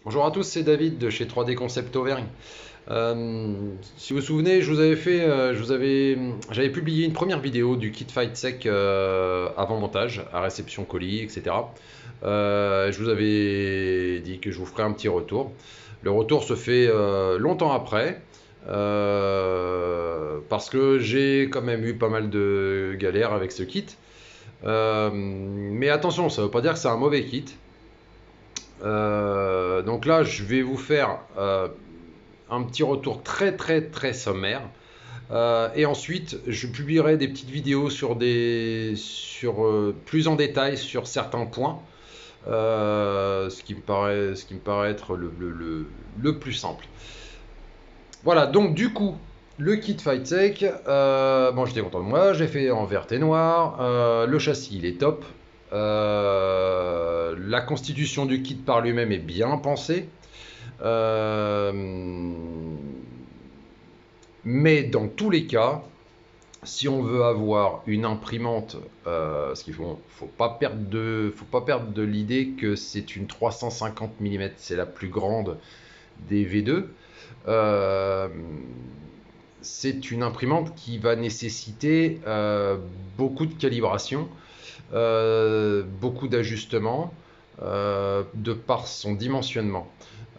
Bonjour à tous, c'est David de chez 3D Concept Auvergne. Si vous vous souvenez, je vous avais fait, j'avais publié une première vidéo du kit Fight Sec avant montage, à réception colis, etc. Je vous avais dit que je vous ferai un petit retour. Le retour se fait longtemps après, parce que j'ai quand même eu pas mal de galères avec ce kit. Mais attention, ça ne veut pas dire que c'est un mauvais kit. Donc là, je vais vous faire un petit retour très très très sommaire. Et ensuite, je publierai des petites vidéos plus en détail sur certains points, ce qui me paraît être le plus simple. Voilà, donc du coup, le kit FightSec, bon, j'étais content de moi, j'ai fait en vert et noir, le châssis il est top, la constitution du kit par lui-même est bien pensée, euh, mais dans tous les cas, si on veut avoir une imprimante, ce qu'il faut pas perdre de l'idée que c'est une 350 mm, c'est la plus grande des V2. Euh, c'est une imprimante qui va nécessiter beaucoup de calibration, beaucoup d'ajustements, de par son dimensionnement.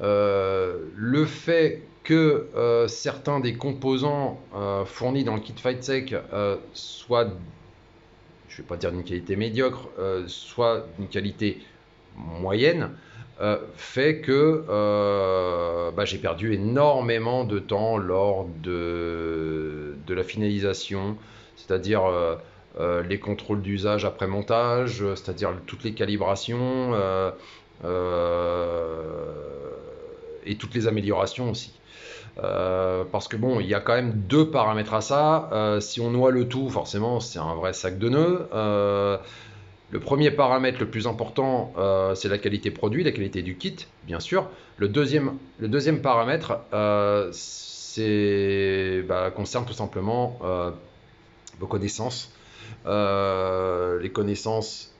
Le fait que certains des composants fournis dans le kit FightSec soient, je ne vais pas dire d'une qualité médiocre, soient d'une qualité moyenne, fait que j'ai perdu énormément de temps lors de la finalisation, c'est-à-dire les contrôles d'usage après montage, c'est-à-dire toutes les calibrations et toutes les améliorations aussi. Parce que bon, il y a quand même deux paramètres à ça. Si on noie le tout, forcément, c'est un vrai sac de nœuds. Le premier paramètre le plus important, c'est la qualité produit, la qualité du kit, bien sûr. Le deuxième paramètre, concerne tout simplement vos connaissances. Les connaissances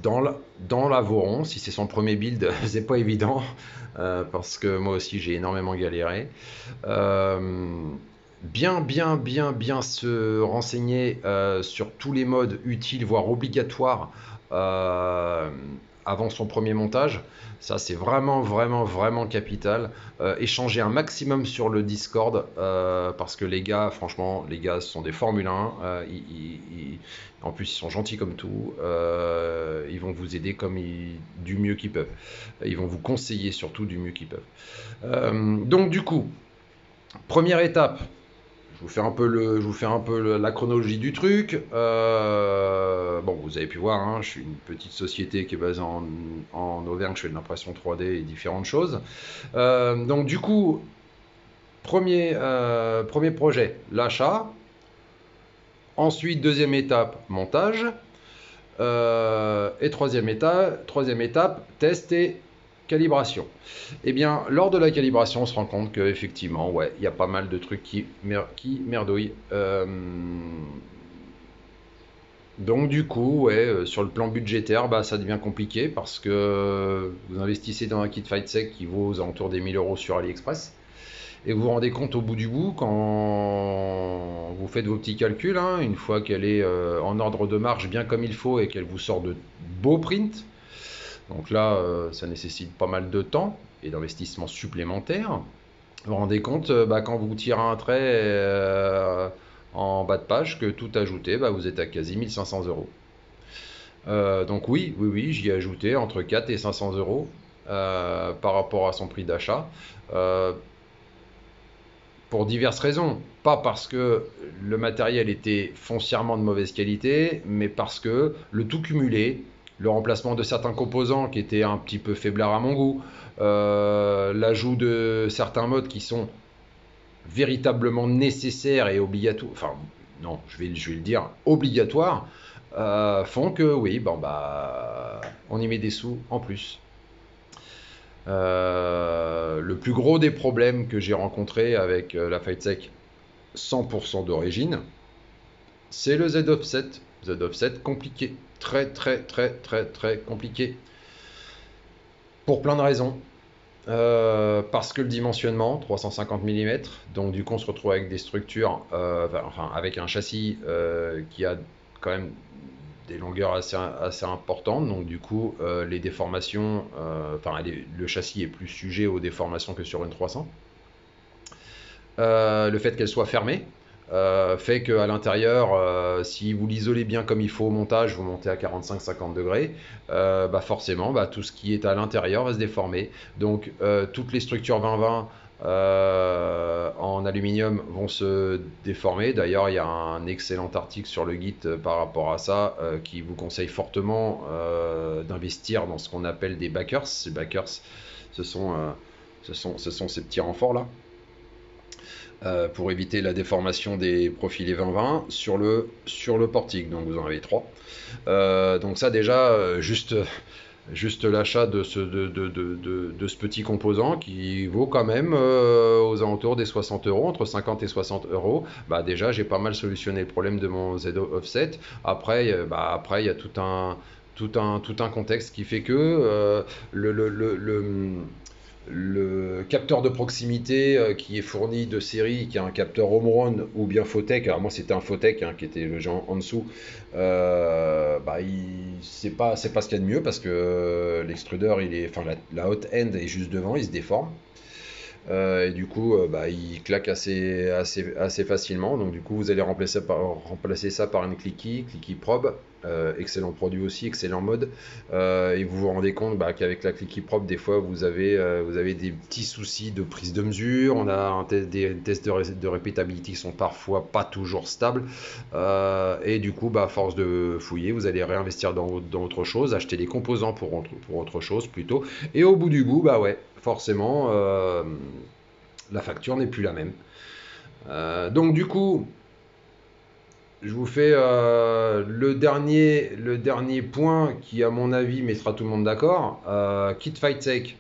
dans l'Avoron. Si c'est son premier build, c'est pas évident, parce que moi aussi j'ai énormément galéré. Euh, bien se renseigner sur tous les modes utiles, voire obligatoires, euh, avant son premier montage. Ça, c'est vraiment capital. Échanger un maximum sur le Discord, parce que les gars, franchement, les gars sont des Formule 1. En plus, ils sont gentils comme tout. Ils vont vous aider du mieux qu'ils peuvent. Ils vont vous conseiller surtout du mieux qu'ils peuvent. Donc, du coup, première étape, je vous fais un peu la chronologie du truc. Bon, vous avez pu voir, hein, je suis une petite société qui est basée en Auvergne, je fais de l'impression 3D et différentes choses. Donc du coup, premier projet, l'achat. Ensuite, deuxième étape, montage. Et troisième étape, test et calibration. Eh bien, lors de la calibration, on se rend compte qu'effectivement, ouais, il y a pas mal de trucs qui merdouillent. Donc du coup, ouais, sur le plan budgétaire, bah, ça devient compliqué parce que vous investissez dans un kit fight sec qui vaut aux alentours des 1000 € sur AliExpress. Et vous vous rendez compte au bout du bout, quand vous faites vos petits calculs, hein, une fois qu'elle est en ordre de marche bien comme il faut et qu'elle vous sort de beaux prints, donc là, ça nécessite pas mal de temps et d'investissement supplémentaire. Vous vous rendez compte, quand vous tirez un trait en bas de page, que tout ajouté, vous êtes à quasi 1500 €. Donc oui, j'y ai ajouté entre 4 et 500 € par rapport à son prix d'achat. Euh, pour diverses raisons. Pas parce que le matériel était foncièrement de mauvaise qualité, mais parce que le tout cumulé, le remplacement de certains composants qui étaient un petit peu faiblards à mon goût, l'ajout de certains modes qui sont véritablement nécessaires et obligatoires, enfin non, je vais le dire, obligatoires, font que oui, on y met des sous en plus. Le plus gros des problèmes que j'ai rencontré avec la FightSec 100% d'origine, c'est le Z-Offset. Z-Offset compliqué. Très compliqué. Pour plein de raisons. Parce que le dimensionnement, 350 mm, donc du coup on se retrouve avec des structures, enfin avec un châssis qui a quand même des longueurs assez importantes, donc du coup les déformations, le châssis est plus sujet aux déformations que sur une 300. Le fait qu'elle soit fermée fait qu'à l'intérieur, si vous l'isolez bien comme il faut au montage, vous montez à 45-50 degrés, bah forcément, bah, tout ce qui est à l'intérieur va se déformer. Donc toutes les structures 20-20 en aluminium vont se déformer. D'ailleurs, il y a un excellent article sur le Git par rapport à ça qui vous conseille fortement d'investir dans ce qu'on appelle des backers. Ces backers, ce sont, ces petits renforts-là pour éviter la déformation des profilés 20-20 sur le portique. Donc vous en avez 3. Donc ça déjà, juste l'achat de ce petit composant qui vaut quand même aux alentours des 60 euros, entre 50 et 60 euros. Bah déjà, j'ai pas mal solutionné le problème de mon ZO Offset. Après, il y a tout un contexte qui fait que le capteur de proximité qui est fourni de série, qui est un capteur Omron ou bien Photech, alors moi c'était un Photech qui était le genre en dessous, c'est pas ce qu'il y a de mieux parce que l'extrudeur, la hot end est juste devant, il se déforme. Et du coup, il claque assez facilement. Donc, du coup, vous allez remplacer ça par une Clicky Probe. Excellent produit aussi, excellent mode. Et vous vous rendez compte qu'avec la Clicky Probe, des fois, vous avez des petits soucis de prise de mesure. On a des tests de répétabilité qui sont parfois pas toujours stables. Et du coup, à force de fouiller, vous allez réinvestir dans autre chose, acheter des composants pour autre chose plutôt. Et au bout du bout, ouais, forcément, la facture n'est plus la même. Donc du coup, je vous fais le dernier point qui, à mon avis, mettra tout le monde d'accord. Kit Fight Sec,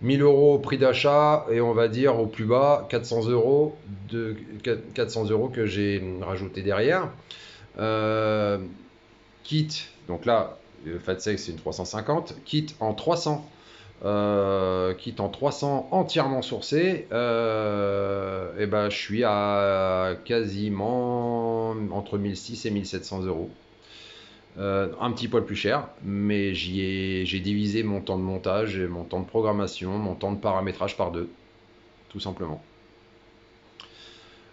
1000 euros au prix d'achat et on va dire au plus bas 400 euros que j'ai rajouté derrière. Kit, donc là, le Fight Sec c'est une 350. Kit en 300. Kit en 300 entièrement sourcé, et je suis à quasiment entre 1600 et 1700 euros. Un petit poil plus cher, mais j'ai divisé mon temps de montage, mon temps de programmation, mon temps de paramétrage par 2, tout simplement.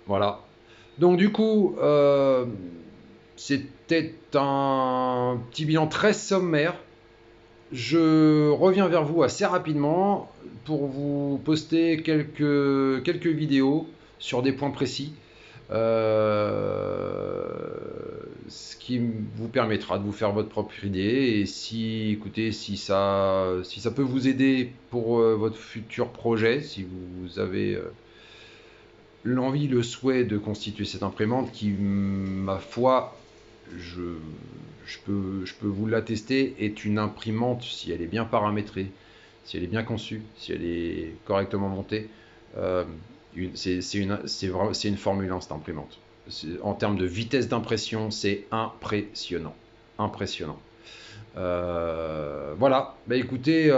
Voilà. Donc du coup, c'était un petit bilan très sommaire. Je reviens vers vous assez rapidement pour vous poster quelques vidéos sur des points précis, ce qui vous permettra de vous faire votre propre idée. Et si ça peut vous aider pour votre futur projet, si vous avez l'envie, le souhait de constituer cette imprimante qui, ma foi, je peux vous l'attester, est une imprimante, si elle est bien paramétrée, si elle est bien conçue, si elle est correctement montée, c'est une Formule 1 cette imprimante. En termes de vitesse d'impression, c'est impressionnant. Impressionnant. Voilà, écoutez,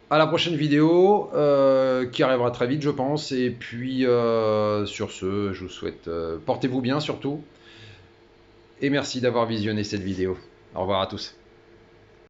à la prochaine vidéo qui arrivera très vite, je pense. Et puis, sur ce, je vous souhaite, portez-vous bien surtout. Et merci d'avoir visionné cette vidéo. Au revoir à tous.